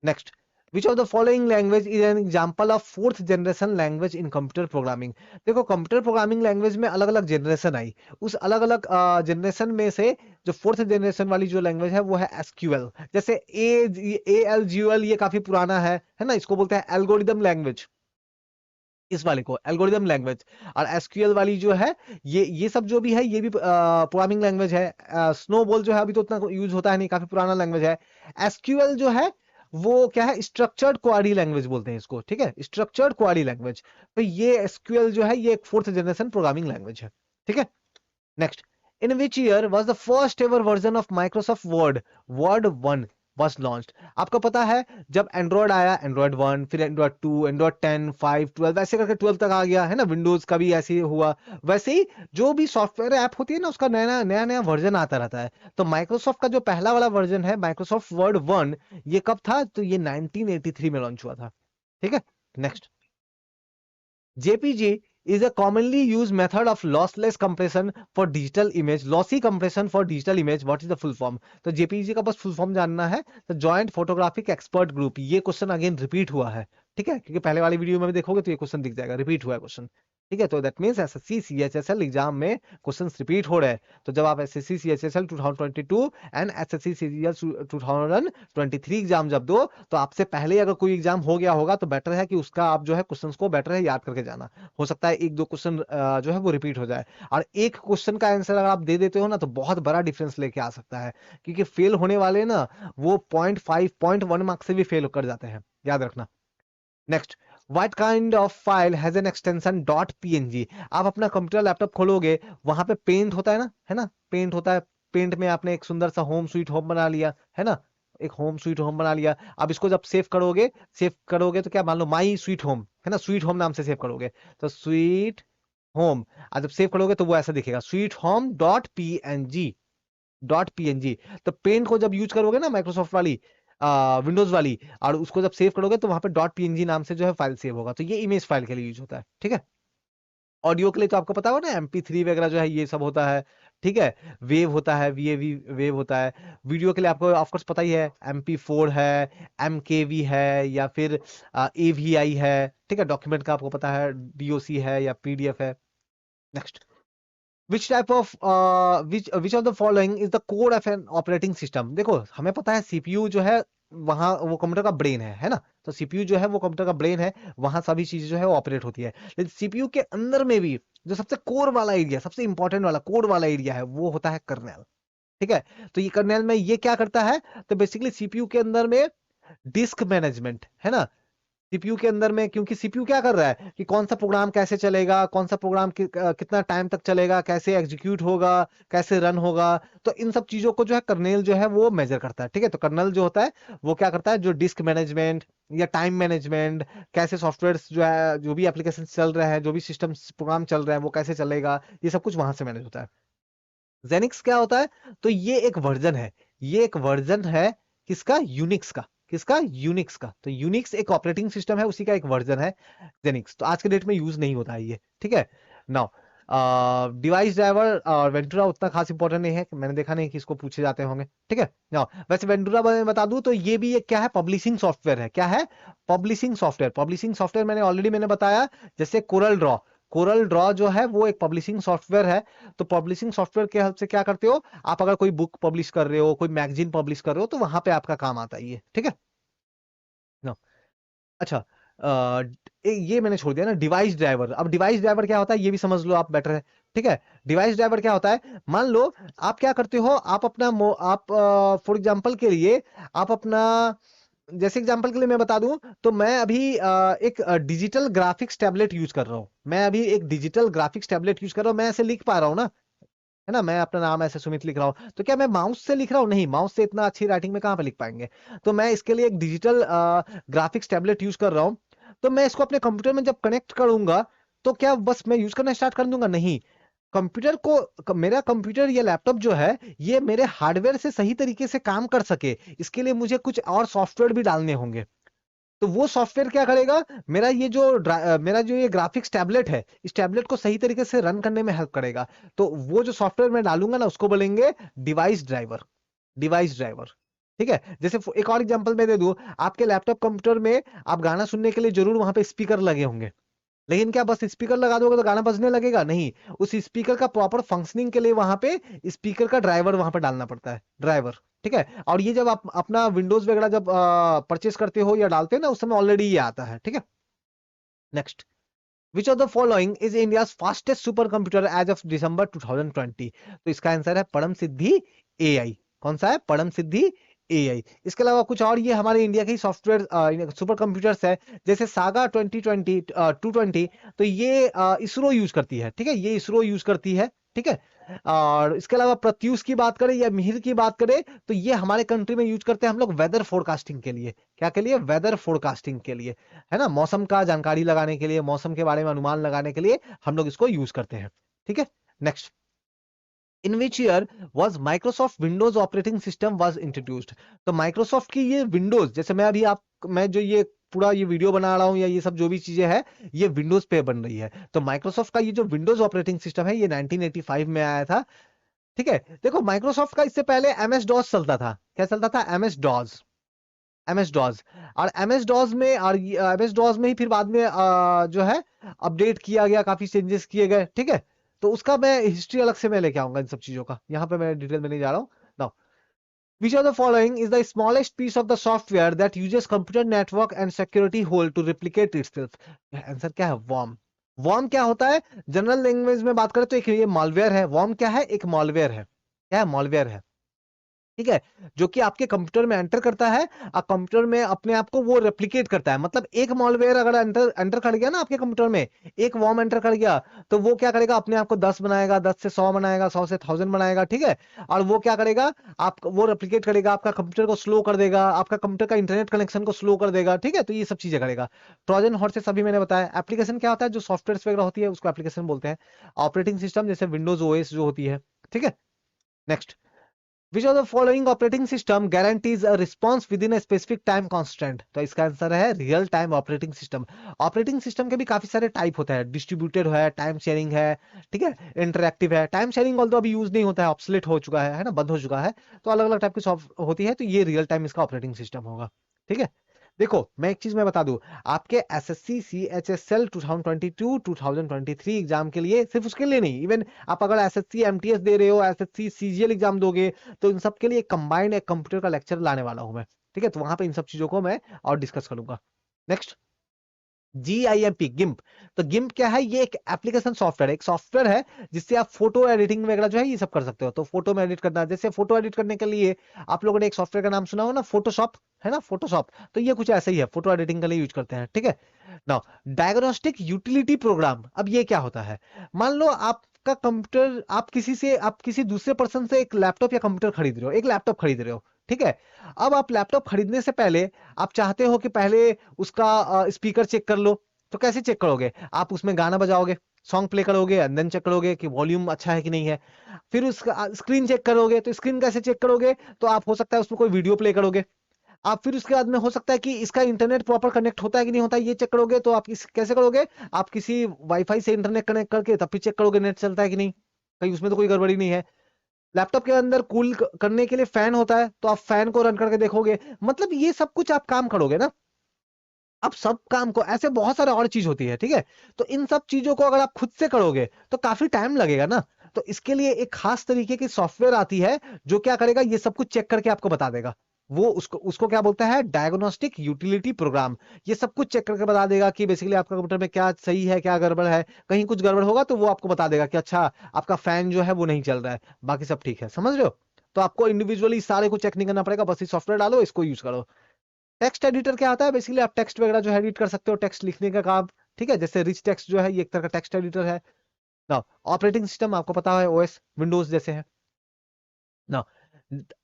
next, which of the following language is an example of fourth generation language in computer programming. देखो, कंप्यूटर प्रोग्रामिंग लैंग्वेज में अलग अलग जनरेशन आई, उस अलग अलग जनरेशन में से जो फोर्थ जनरेशन वाली जो लैंग्वेज है वो है एसक्यूएल। जैसे एएलजीएल ये काफी पुराना है ना, इसको बोलते हैं एल्गोरिदम लैंग्वेज, इस वाले को एल्गोरिदम लैंग्वेज। और एसक्यूएल वाली जो है, ये सब जो भी है ये भी प्रोग्रामिंग लैंग्वेज है। स्नोबॉल जो है अभी तो उतना यूज होता है नहीं, काफी पुराना लैंग्वेज है। एसक्यूएल जो है वो क्या है, स्ट्रक्चर्ड क्वेरी लैंग्वेज बोलते हैं इसको। ठीक है, स्ट्रक्चर्ड क्वेरी लैंग्वेज। तो ये एसक्यूएल जो है ये एक फोर्थ जनरेशन प्रोग्रामिंग लैंग्वेज है। ठीक है, next, in which year was the first ever version of Microsoft word 1 was launched। आपको पता है जब एंड्रॉयड आया, एंड्रॉयड 1, फिर एंड्रॉयड 2, एंड्रॉयड 10, 5, 12, ऐसे करके 12 तक आ गया है ना। विंडोज का भी ऐसे ही हुआ। वैसे ही जो भी सॉफ्टवेयर ऐप होती है ना, उसका नया नया नया वर्जन आता रहता है। तो माइक्रोसॉफ्ट का जो पहला वाला वर्जन है, माइक्रोसॉफ्ट वर्ड 1, ये कब था, तो ये 1983 में लॉन्च हुआ था। ठीक है, next, JPG is a commonly used method of lossless compression for digital image. Lossy compression for digital image. What is the full form? तो JPG का बस फुल फॉर्म जानना है। तो जॉइंट फोटोग्राफिक एक्सपर्ट ग्रुप, ये क्वेश्चन अगेन रिपीट हुआ है। ठीक है, क्योंकि पहले वाली वीडियो में भी देखोगे तो ये क्वेश्चन दिख जाएगा, रिपीट हुआ है क्वेश्चन। ठीक है, तो that means SSC CHSL exam में क्वेश्चंस रिपीट हो रहे हैं। तो जब आप SSC CHSL 2022 and SSC CGL 2023 exam जब दो, तो आपसे पहले अगर कोई एग्जाम हो गया होगा तो बेटर है कि उसका आप जो है क्वेश्चंस को बेटर है याद करके जाना। हो सकता है एक दो क्वेश्चन जो है वो रिपीट हो जाए, और एक क्वेश्चन का आंसर अगर आप दे देते हो ना तो बहुत बड़ा डिफरेंस लेके आ सकता है, क्योंकि फेल होने वाले ना वो 0.5 0.1 मार्क्स से भी फेल कर जाते हैं, याद रखना। Next, what kind of file has an extension .png। आप अपना कंप्यूटर लैपटॉप खोलोगे, वहां पे पेंट होता है ना, पेंट होता है। पेंट में आपने एक सुंदर सा होम स्वीट होम बना लिया है ना, एक होम स्वीट होम बना लिया। अब इसको जब सेव करोगे तो क्या, मान लो माई स्वीट होम है ना, स्वीट होम नाम से सेव करोगे, तो स्वीट होम। और जब सेव करोगे तो वो ऐसा दिखेगा, स्वीट होम .png। तो पेंट को जब यूज करोगे ना माइक्रोसॉफ्ट वाली, विंडोज वाली, और उसको जब सेव करोगे तो वहां पे .png नाम से जो है फाइल सेव होगा। तो ये इमेज फाइल के लिए यूज होता है। ठीक है, ऑडियो के लिए तो आपको पता होगा ना, MP3 वगैरह जो है ये सब होता है। ठीक है, वेव होता है, VAV वेव होता है। वीडियो के लिए आपको ऑफकोर्स पता ही है, MP4 है, MKV है, या फिर AVI है। ठीक है, डॉक्यूमेंट का आपको पता है, DOC है या PDF है। Next, which of the following is the core of an operating system। देखो, हमें पता है CPU जो है वहां वो कंप्यूटर का ब्रेन है ना। तो CPU जो है वो कंप्यूटर का ब्रेन है, वहां सभी चीजें जो है वो ऑपरेट होती है। लेकिन CPU के अंदर में भी जो सबसे कोर वाला एरिया, सबसे इंपॉर्टेंट वाला कोर वाला एरिया है, वो होता है कर्नेल। ठीक है, तो ये कर्नेल में ये क्या करता है, तो बेसिकली CPU के अंदर में डिस्क मैनेजमेंट है ना। सीपीयू के अंदर में, क्योंकि सीपीयू क्या कर रहा है कि कौन सा प्रोग्राम कैसे चलेगा, कौन सा प्रोग्राम कितना टाइम तक चलेगा, कैसे एग्जीक्यूट होगा, कैसे रन होगा, तो इन सब चीजों को जो है कर्नेल जो है वो मेजर करता है। ठीक है, तो कर्नेल जो होता है वो क्या करता है, जो डिस्क मैनेजमेंट या टाइम मैनेजमेंट, कैसे सॉफ्टवेयर जो है, जो भी एप्लीकेशन चल रहे हैं, जो भी सिस्टम प्रोग्राम चल रहे हैं वो कैसे चलेगा, ये सब कुछ वहां से मैनेज होता है। जेनिक्स क्या होता है, तो ये एक वर्जन है, ये एक वर्जन है किसका, यूनिक्स का। किसका, यूनिक्स का। तो यूनिक्स एक ऑपरेटिंग सिस्टम है, उसी का एक वर्जन है जेनिक्स। तो आज के डेट में यूज नहीं होता है ये। ठीक है, नाउ डिवाइस ड्राइवर और वेंटुरा उतना खास इंपॉर्टेंट नहीं है, मैंने देखा नहीं कि इसको पूछे जाते होंगे, ठीक है ना। वैसे वेंटुरा मैं बता दूं तो ये भी एक क्या है, पब्लिशिंग सॉफ्टवेयर है। क्या है? Publishing software. पब्लिशिंग सॉफ्टवेयर मैंने बताया, जैसे कोरल ड्रॉ, कोरल ड्रॉ जो है वो एक पब्लिशिंग सॉफ्टवेयर है। तो पब्लिशिंग सॉफ्टवेयर के हेल्प से क्या करते हो आप, अगर कोई बुक पब्लिश कर रहे हो, कोई मैगजीन पब्लिश कर रहे हो, तो वहां पे आपका काम आता है ये, ठीक है ना। अच्छा, ये मैंने छोड़ दिया ना डिवाइस ड्राइवर। अब डिवाइस ड्राइवर क्या होता है ये भी समझ लो आप बेटर है, ठीक है। डिवाइस ड्राइवर क्या होता है, मान लो आप क्या करते हो, आप अपना आप फॉर एग्जांपल के लिए आप अपना, जैसे एग्जांपल के लिए मैं बता दूं तो मैं अभी एक डिजिटल ग्राफिक्स टैबलेट यूज कर रहा हूं। मैं अभी एक डिजिटल ग्राफिक्स टैबलेट यूज कर रहा हूं, मैं ऐसे लिख पा रहा हूं ना, है ना। मैं अपना नाम ऐसे सुमित लिख रहा हूं, तो क्या मैं माउस से लिख रहा हूं? नहीं, माउस से इतना अच्छी राइटिंग में कहां पे लिख पाएंगे। तो मैं इसके लिए एक डिजिटल ग्राफिक्स टैबलेट यूज कर रहा हूं। तो मैं इसको अपने कंप्यूटर में जब कनेक्ट करूंगा, तो क्या बस मैं यूज करना स्टार्ट कर दूंगा? नहीं, कंप्यूटर को, मेरा कंप्यूटर या लैपटॉप जो है ये मेरे हार्डवेयर से सही तरीके से काम कर सके, इसके लिए मुझे कुछ और सॉफ्टवेयर भी डालने होंगे। तो वो सॉफ्टवेयर क्या करेगा, मेरा जो ये ग्राफिक्स टैबलेट है, इस टैबलेट को सही तरीके से रन करने में हेल्प करेगा। तो वो जो सॉफ्टवेयर मैं डालूंगा ना, उसको बोलेंगे डिवाइस ड्राइवर। डिवाइस ड्राइवर, ठीक है। जैसे एक और एग्जांपल मैं दे दूं, आपके लैपटॉप कंप्यूटर में आप गाना सुनने के लिए जरूर वहां पे स्पीकर लगे होंगे, लेकिन क्या बस स्पीकर लगा दोगे तो गाना बजने लगेगा? नहीं, उस स्पीकर का प्रॉपर फंक्शनिंग के लिए वहां पे स्पीकर का ड्राइवर वहां पे डालना पड़ता है, ड्राइवर, ठीक है। और ये जब आप अपना विंडोज वगैरह जब परचेस करते हो या डालते हो ना, उस समय ऑलरेडी ये आता है, ठीक है। Next, which of the following is India's fastest super computer as of December 2020? तो इसका आंसर है परम सिद्धि एआई। कौन सा है? परम सिद्धि एआई। इसके अलावा कुछ और ये हमारे इंडिया के ही सॉफ्टवेयर सुपर कंप्यूटर्स है, जैसे सागा 220, तो ये इसरो यूज करती है, ठीक है, ये इसरो यूज करती है, ठीक है। और इसके अलावा प्रत्यूष की बात करें या मिहिर की बात करें, तो ये हमारे कंट्री में यूज करते हैं हम लोग वेदर फोरकास्टिंग के लिए। क्या के लिए? वेदर फोरकास्टिंग के लिए, है ना, मौसम का जानकारी लगाने के लिए, मौसम के बारे में अनुमान लगाने के लिए हम लोग इसको यूज करते हैं, ठीक है। Next, in which year was Microsoft Windows operating system was introduced? तो माइक्रोसॉफ्ट की ये विंडोज, जैसे मैं जो ये पूरा ये वीडियो बना रहा हूं या ये सब जो भी चीजें हैं, ये विंडोज पे बन रही है। तो माइक्रोसॉफ्ट का ये जो विंडोज ऑपरेटिंग सिस्टम है, ये 1985 में आया था, ठीक है। देखो, माइक्रोसॉफ्ट का इससे पहले एमएस डॉस चलता था। क्या चलता था? MS DOS. एमएस डॉस, और एमएस डॉस में ही फिर बाद में जो है अपडेट किया गया, काफी चेंजेस किए गए, ठीक है। तो उसका मैं हिस्ट्री अलग से मैं लेके आऊंगा इन सब चीजों का, यहाँ पे मैं डिटेल में नहीं जा रहा हूँ now. Which of the following is the smallest piece of the software that uses computer network and security hole to replicate itself? Answer क्या है? वॉर्म। वॉर्म क्या होता है? जनरल लैंग्वेज में बात करें तो एक ये मालवेयर है। वॉर्म क्या है? एक मालवेयर है। क्या है? मालवेयर है, ठीक है, जो कि आपके कंप्यूटर में एंटर करता है और कंप्यूटर में अपने आप को वो रेप्लिकेट करता है। मतलब एक मॉलवेयर अगर एंटर एंटर कर गया ना आपके कंप्यूटर में, एक वॉर्म एंटर कर गया, तो वो क्या करेगा, अपने आप को 10 बनाएगा, 10 से 100 बनाएगा, 100 से 1000 बनाएगा, ठीक है। और वो क्या करेगा, आप वो रेप्लिकेट करेगा, आपका कंप्यूटर को स्लो कर देगा, आपका कंप्यूटर का इंटरनेट कनेक्शन को स्लो कर देगा, ठीक है। तो ये सब चीजें करेगा। ट्रोजन हॉर्स से सभी मैंने बताया। एप्लीकेशन क्या होता है? जो सॉफ्टवेयर वगैरह होती है उसको एप्लीकेशन बोलते हैं। ऑपरेटिंग सिस्टम जैसे विंडोज ओएस जो होती है, ठीक है। Next, Which of the following operating system guarantees a response within a specific time constant? तो इसका आंसर है real time operating system. Operating system के भी काफी सारे टाइप होते हैं, डिस्ट्रीब्यूटेड है, टाइम शेयरिंग है, ठीक है, इंटरएक्टिव है। टाइम शेयरिंग ऑल्दो अभी यूज नहीं होता है, ऑब्सोलेट हो चुका है ना, बंद हो चुका है। तो अलग अलग टाइप की होती है, तो ये रियल टाइम इसका ऑपरेटिंग सिस्टम होगा, ठीक है। देखो, मैं एक चीज मैं बता दूं, आपके एसएससी सीएचएसएल 2022 2023 एग्जाम के लिए, सिर्फ उसके लिए नहीं, इवन आप अगर एसएससी एमटीएस दे रहे हो, एसएससी सीजीएल एग्जाम दोगे, तो इन सब के लिए कंबाइंड एक कंप्यूटर का लेक्चर लाने वाला हूं मैं, ठीक है। तो वहां पे इन सब चीजों को मैं और डिस्कस करूंगा। Next, GIMP, गिम्प। तो गिम्प क्या है? ये एक एप्लीकेशन सॉफ्टवेयर है, एक सॉफ्टवेयर है जिससे आप फोटो एडिटिंग वगैरह जो है ये सब कर सकते हो। तो फोटो में एडिट करना, जैसे फोटो एडिट करने के लिए आप लोगों ने एक सॉफ्टवेयर का नाम सुना हो ना, फोटोशॉप, है ना, फोटोशॉप। तो ये कुछ ऐसा ही है, फोटो एडिटिंग के लिए यूज करते हैं, ठीक है। नाउ, डायग्नोस्टिक यूटिलिटी प्रोग्राम, अब ये क्या होता है? मान लो आपका कंप्यूटर, आप किसी दूसरे पर्सन से एक लैपटॉप या कंप्यूटर खरीद रहे हो, एक लैपटॉप खरीद रहे हो, ठीक है। अब आप लैपटॉप खरीदने से पहले आप चाहते हो कि पहले उसका स्पीकर चेक कर लो। तो कैसे चेक करोगे? आप उसमें गाना बजाओगे, सॉन्ग प्ले करोगे, एंड देन चेक करोगे कि वॉल्यूम अच्छा है कि नहीं है। फिर उसका स्क्रीन चेक करोगे, तो स्क्रीन कैसे चेक करोगे? तो आप हो सकता है उसमें कोई वीडियो प्ले करोगे। आप फिर उसके बाद में हो सकता है कि इसका इंटरनेट प्रॉपर कनेक्ट होता है कि नहीं होता है ये चेक करोगे, तो आप कैसे करोगे, आप किसी वाईफाई से इंटरनेट कनेक्ट करके तब फिर चेक करोगे नेट चलता है कि नहीं, कहीं उसमें तो कोई गड़बड़ी नहीं है। लैपटॉप के अंदर कूल करने के लिए फैन होता है, तो आप फैन को रन करके देखोगे। मतलब ये सब कुछ आप काम करोगे ना, अब सब काम को ऐसे बहुत सारे और चीज होती है, ठीक है। तो इन सब चीजों को अगर आप खुद से करोगे तो काफी टाइम लगेगा ना। तो इसके लिए एक खास तरीके की सॉफ्टवेयर आती है जो क्या करेगा, ये सब कुछ चेक करके आपको बता देगा। वो उसको उसको क्या बोलता है, डायग्नोस्टिक यूटिलिटी प्रोग्राम। ये सब कुछ चेक करके बता देगा कि बेसिकली आपका कंप्यूटर में क्या सही है क्या गड़बड़ है। कहीं कुछ गड़बड़ होगा तो वो आपको बता देगा कि अच्छा आपका फैन जो है वो नहीं चल रहा है, बाकी सब ठीक है, समझ रहे हो। तो आपको इंडिविजुअली सारे को चेक नहीं करना पड़ेगा, बस ये सॉफ्टवेयर डालो, इसको यूज करो। टेक्स्ट एडिटर क्या होता है, बेसिकली आप टेक्स्ट वगैरह जो है एडिट कर सकते हो, टेक्स्ट लिखने का काम, ठीक है। जैसे रिच टेक्स्ट जो है ये एक तरह का टेक्स्ट एडिटर है ना। ऑपरेटिंग सिस्टम आपको पता है, ओएस विंडोज जैसे है ना।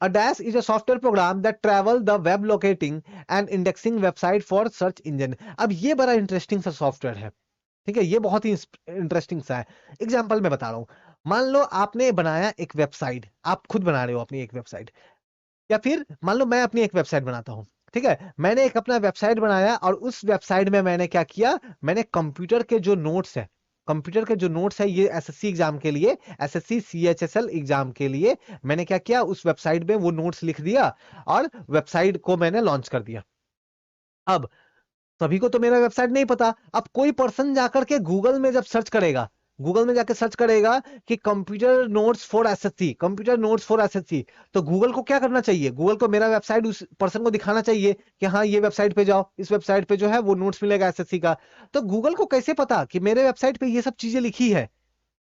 A dash is a software program that travel the web locating and indexing website for search engine। अब ये बड़ा इंटरेस्टिंग सा सॉफ्टवेयर है, ठीक है, ये बहुत ही इंटरेस्टिंग सा है। एग्जांपल में बता रहा हूँ, मान लो आपने बनाया एक वेबसाइट, आप खुद बना रहे हो अपनी एक वेबसाइट, या फिर मान लो मैं अपनी एक वेबसाइट बनाता हूँ, ठीक है। मैंने एक अपना वेबसाइट बनाया और उस वेबसाइट में मैंने क्या किया, मैंने कंप्यूटर के जो नोट्स है, कंप्यूटर के जो नोट्स है ये एसएससी एग्जाम के लिए, एसएससी सीएचएसएल एग्जाम के लिए, मैंने क्या किया, उस वेबसाइट में वो नोट्स लिख दिया और वेबसाइट को मैंने लॉन्च कर दिया। अब सभी को तो मेरा वेबसाइट नहीं पता, अब कोई पर्सन जाकर के गूगल में जब सर्च करेगा, गूगल में जाकर सर्च करेगा कि computer notes for SSC, computer notes for SSC, तो गूगल को क्या करना चाहिए, गूगल को मेरा वेबसाइट उस पर्सन को दिखाना चाहिए कि हाँ ये वेबसाइट पे जाओ, इस वेबसाइट पे जो है वो नोट्स मिलेगा एसएससी का। तो गूगल को कैसे पता कि मेरे वेबसाइट पे ये सब चीजें लिखी है,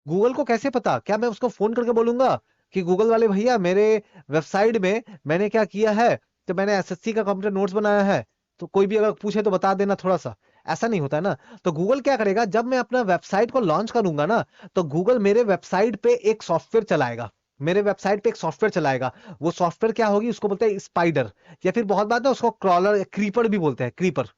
गूगल को कैसे पता, क्या मैं उसको फोन करके बोलूंगा कि गूगल वाले भैया मेरे वेबसाइट में मैंने क्या किया है, तो मैंने एसएससी का कंप्यूटर नोट्स बनाया है, तो कोई भी अगर पूछे तो बता देना थोड़ा सा। ऐसा नहीं होता है ना। तो गूगल क्या करेगा, जब मैं अपना वेबसाइट को लॉन्च करूंगा ना, तो गूगल मेरे वेबसाइट पे एक सॉफ्टवेयर चलाएगा, मेरे वेबसाइट पे एक सॉफ्टवेयर चलाएगा। वो सॉफ्टवेयर क्या होगी, उसको बोलते हैं स्पाइडर, या फिर बहुत बात है उसको क्रॉलर या क्रीपर भी बोलते हैं, क्रीपर।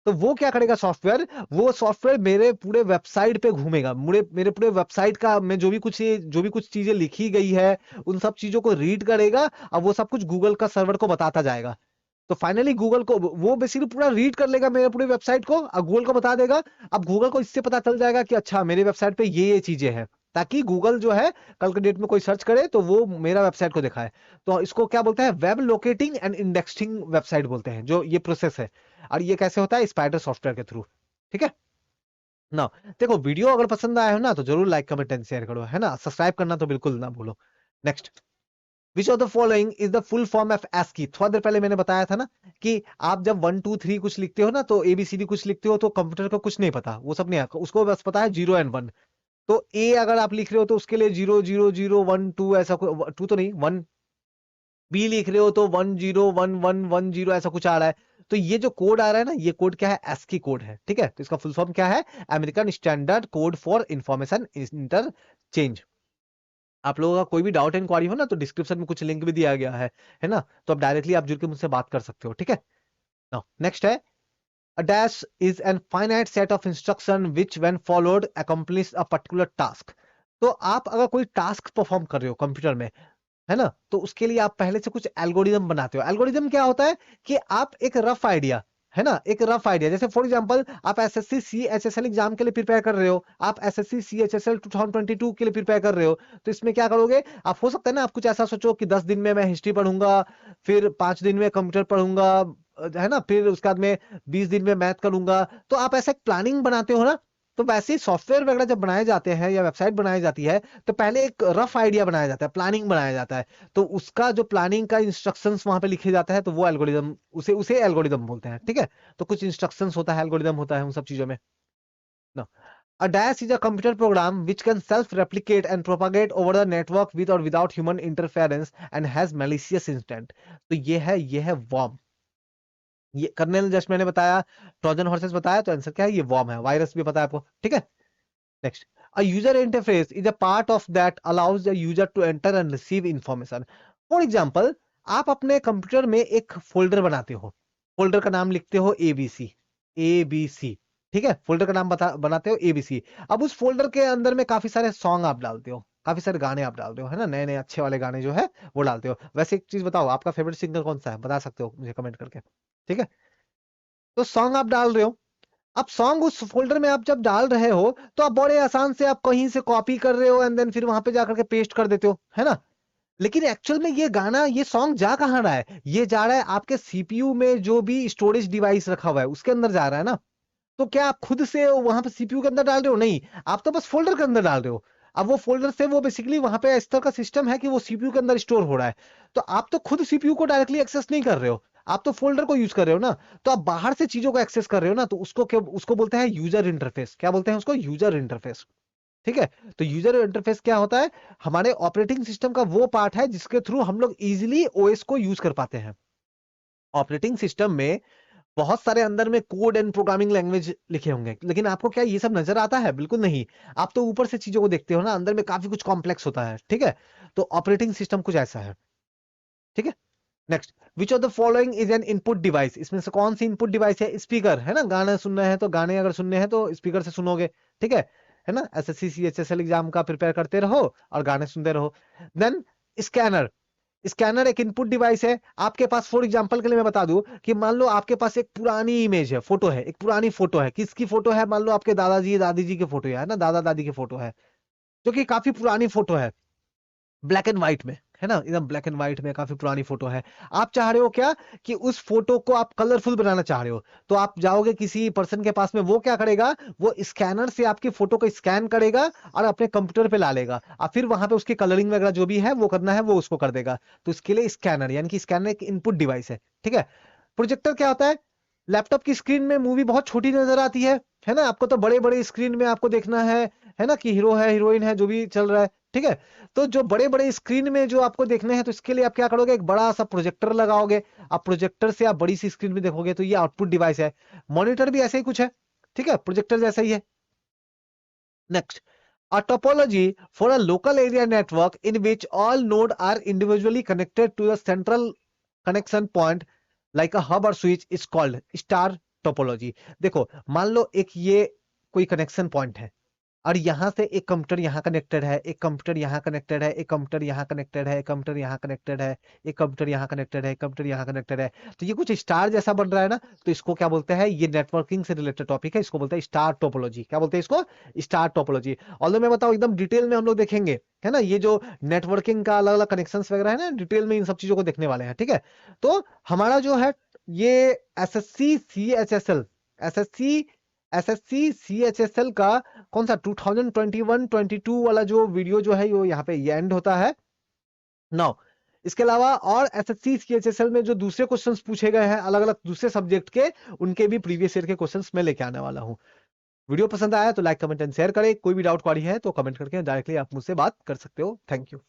तो वो क्या करेगा सॉफ्टवेयर, वो सॉफ्टवेयर मेरे पूरे वेबसाइट पे घूमेगा, मेरे मेरे पूरे वेबसाइट का में जो भी कुछ चीजें लिखी गई है उन सब चीजों को रीड करेगा, और वो सब कुछ गूगल का सर्वर को बताता जाएगा। तो फाइनली गूगल को वो बेसिकली पूरा रीड कर लेगा मेरे पूरे वेबसाइट को और गूगल को बता देगा। अब गूगल को इससे पता चल जाएगा कि अच्छा मेरे वेबसाइट पे ये चीजें हैं, ताकि गूगल जो है कल के डेट में कोई सर्च करे तो वो मेरा वेबसाइट को दिखाए। तो इसको क्या बोलते हैं, web locating and indexing website बोलते हैं, जो ये प्रोसेस है। और ये कैसे होता है, स्पाइडर सॉफ्टवेयर के थ्रू, ठीक है ना। देखो वीडियो अगर पसंद आया हो ना तो जरूर लाइक कमेंट एंड शेयर करो, है ना, सब्सक्राइब करना तो बिल्कुल ना भूलो। Next, which of the following is the full form of ASCII। थोड़ा देर पहले मैंने बताया था ना कि आप जब 1 2 3 कुछ लिखते हो ना, तो ABCD कुछ लिखते हो, तो कंप्यूटर को कुछ नहीं पता, वो सब नहीं आता उसको, बस पता है 0 और 1। तो ए अगर आप लिख रहे हो तो उसके लिए 0 0 0 1 2 ऐसा, टू तो नहीं 1। बी लिख रहे हो तो 1 0 1 1 1 0 ऐसा कुछ आ रहा है। तो ये जो कोड आ रहा है ना, ये कोड क्या है, ASCII कोड है, ठीक है। तो इसका फुल फॉर्म क्या है, American standard code for information interchange. आप लोगों का कोई भी डाउट इंक्वायरी हो ना, तो डिस्क्रिप्शन में कुछ लिंक भी दिया गया है ना, तो आप डायरेक्टली आप जुड़ के मुझसे बात कर सकते हो, ठीक है। नाउ नेक्स्ट है, a dash is an finite set of instruction which when followed accomplish a particular task। तो आप अगर कोई टास्क परफॉर्म कर रहे हो कंप्यूटर में, है ना, तो उसके लिए आप पहले से कुछ एल्गोरिदम बनाते हो। एल्गोरिदम क्या होता है कि आप एक रफ आइडिया, है ना, एक रफ आइडिया, जैसे फॉर एग्जांपल आप एसएससी सीएचएसएल एग्जाम के लिए प्रिपेयर कर रहे हो, आप एसएससी सीएचएसएल 2022 के लिए प्रिपेयर कर रहे हो, तो इसमें क्या करोगे आप, हो सकता है ना आप कुछ ऐसा सोचो कि 10 दिन में मैं हिस्ट्री पढ़ूंगा, फिर 5 दिन में कंप्यूटर पढ़ूंगा, है ना, फिर उसके बाद में 20 दिन में मैथ करूंगा। तो आप ऐसा एक प्लानिंग बनाते हो ना। तो वैसे ही सॉफ्टवेयर वगैरह जब बनाए जाते हैं या वेबसाइट बनाई जाती है, तो पहले एक रफ आइडिया बनाया जाता है, प्लानिंग बनाया जाता है। तो उसका जो प्लानिंग का इंस्ट्रक्शंस वहां पे लिखे जाता है, तो वो एल्गोरिदम, उसे उसे एल्गोरिदम बोलते हैं, ठीक है। तो कुछ इंस्ट्रक्शंस होता है, एल्गोरिदम होता है उन सब चीजों में ना। A dash is a computer program which can self-replicate and propagate over the network with or without human interference and has malicious intent। तो ये है वर्म। ये कर्नेल जस्ट मैंने बताया, ट्रोजन हॉर्सेस बताया, तो आंसर क्या है, ये वर्म है। वायरस भी पता है आपको, ठीक है। Next, a user interface is a part of that allows the user to enter and receive information। For example, आप अपने कंप्यूटर में एक फोल्डर बनाते हो, फोल्डर का नाम लिखते हो एबीसी, एबीसी, ठीक है, फोल्डर का नाम बनाते हो एबीसी। अब उस फोल्डर के अंदर में काफी सारे सॉन्ग आप डालते हो, काफी सारे गाने आप डाल रहे हो, है ना, नए नए अच्छे वाले गाने जो है वो डालते हो। वैसे एक चीज बताओ, आपका फेवरेट सिंगर कौन सा है, बता सकते हो मुझे कमेंट करके, ठीक है। तो सॉन्ग आप डाल रहे हो, अब सॉन्ग उस फोल्डर में आप जब डाल रहे हो तो आप बड़े आसान से आप कहीं से कॉपी कर रहे हो एंड देन फिर वहां पे जाकर के पेस्ट कर देते हो, है ना। लेकिन एक्चुअल में ये गाना, ये सॉन्ग जा कहाँ रहा है, ये जा रहा है आपके सीपीयू में जो भी स्टोरेज डिवाइस रखा हुआ है उसके अंदर जा रहा है ना। तो क्या आप खुद से वहां पे सीपीयू के अंदर डाल रहे हो, नहीं, आप तो बस फोल्डर के अंदर डाल रहे हो। अब वो फोल्डर से वो बेसिकली वहां पे इस तरह का सिस्टम है कि वो सीपीयू के अंदर स्टोर हो रहा है। तो आप तो खुद सीपीयू को डायरेक्टली एक्सेस नहीं कर रहे हो, आप तो फोल्डर को यूज कर रहे हो ना। तो आप बाहर से चीजों को एक्सेस कर रहे हो ना, तो उसको क्या, उसको बोलते हैं यूजर इंटरफेस। क्या बोलते हैं उसको, यूजर इंटरफेस, ठीक है। तो यूजर इंटरफेस क्या होता है, हमारे ऑपरेटिंग सिस्टम का वो पार्ट है जिसके थ्रू हम लोग इजीली ओएस को यूज कर पाते हैं। ऑपरेटिंग सिस्टम में बहुत सारे अंदर में कोड एंड प्रोग्रामिंग लैंग्वेज लिखे होंगे, लेकिन आपको क्या ये सब नजर आता है, बिल्कुल नहीं। आप तो ऊपर से चीजों को देखते हो ना, अंदर में काफी कुछ कॉम्प्लेक्स होता है, ठीक है। तो ऑपरेटिंग सिस्टम कुछ ऐसा है, ठीक है। Next, which of the following is an input device, इसमें से कौन सी इनपुट डिवाइस है, स्पीकर, है ना। गाना सुनना है तो गाने अगर सुनने हैं तो स्पीकर से सुनोगे, ठीक है ना। एसएससी सीएचएसएल एग्जाम का प्रिपेयर करते रहो और गाने सुनते रहो। देन स्कैनर, स्कैनर एक इनपुट डिवाइस है आपके पास। फॉर एग्जांपल के लिए मैं बता दूं कि मान लो आपके पास एक पुरानी इमेज है, फोटो है, एक पुरानी फोटो है, किसकी फोटो है, मान लो आपके दादाजी दादी जी की फोटो है ना, दादा दादी की फोटो है, जो कि काफी पुरानी फोटो है, ब्लैक एंड व्हाइट में, है ना, एकदम ब्लैक एंड व्हाइट में काफी पुरानी फोटो है। आप चाह रहे हो क्या कि उस फोटो को आप कलरफुल बनाना चाह रहे हो, तो आप जाओगे किसी पर्सन के पास में, वो क्या करेगा, वो स्कैनर से आपकी फोटो को स्कैन करेगा और अपने कंप्यूटर पे ला लेगा और फिर वहां पे उसकी कलरिंग वगैरह जो भी है वो करना है वो उसको कर देगा। तो इसके लिए स्कैनर, यानी कि स्कैनर एक इनपुट डिवाइस है, ठीक है। प्रोजेक्टर क्या होता है, लैपटॉप की स्क्रीन में मूवी बहुत छोटी नजर आती है ना, आपको तो बड़े बड़े स्क्रीन में आपको देखना है ना, कि हीरो है हीरोइन है जो भी चल रहा है, ठीक है। तो जो बड़े बड़े स्क्रीन में जो आपको देखने हैं, तो इसके लिए आप क्या करोगे, एक बड़ा सा प्रोजेक्टर लगाओगे। आप प्रोजेक्टर से आप बड़ी सी स्क्रीन में देखोगे, तो ये आउटपुट डिवाइस है। मॉनिटर भी ऐसे ही कुछ है, ठीक है, प्रोजेक्टर जैसा ही है। Next, a topology for a local area network in which all nodes are individually connected to the central connection point like a hub or switch is called star topology। देखो, मान लो एक ये कोई कनेक्शन पॉइंट है और यहाँ से एक कंप्यूटर यहाँ कनेक्टेड है, एक कंप्यूटर यहाँ कनेक्टेड है, एक कंप्यूटर यहाँ कनेक्टेड है, एक कंप्यूटर यहाँ कनेक्टेड है, एक कंप्यूटर यहाँ कनेक्टेड है, एक कंप्यूटर यहाँ कनेक्टेड है। तो ये कुछ स्टार जैसा बन रहा है ना, तो इसको क्या बोलते हैं, ये नेटवर्किंग से रिलेटेड टॉपिक है, इसको बोलते हैं स्टार टोपोलॉजी। क्या बोलते हैं इसको, स्टार टोपोलॉजी। ऑल्दो मैं बताऊं एकदम डिटेल में हम लोग देखेंगे, है ना, ये जो नेटवर्किंग का अलग अलग कनेक्शन वगैरह है ना, डिटेल में इन सब चीजों को देखने वाले हैं, ठीक है। तो हमारा जो है ये SSC CHSL, SSC SSC CHSL का कौन सा 2021-22 वाला जो वीडियो जो है वो यहाँ पे ये एंड होता है। नाउ इसके अलावा और एसएससी सीएचएसएल में जो दूसरे क्वेश्चंस पूछे गए हैं अलग अलग दूसरे सब्जेक्ट के, उनके भी प्रीवियस ईयर के क्वेश्चंस मैं लेके आने वाला हूँ। वीडियो पसंद आया तो लाइक कमेंट एंड शेयर करें। कोई भी डाउट क्वारी है तो कमेंट करके डायरेक्टली आप मुझसे बात कर सकते हो। Thank you.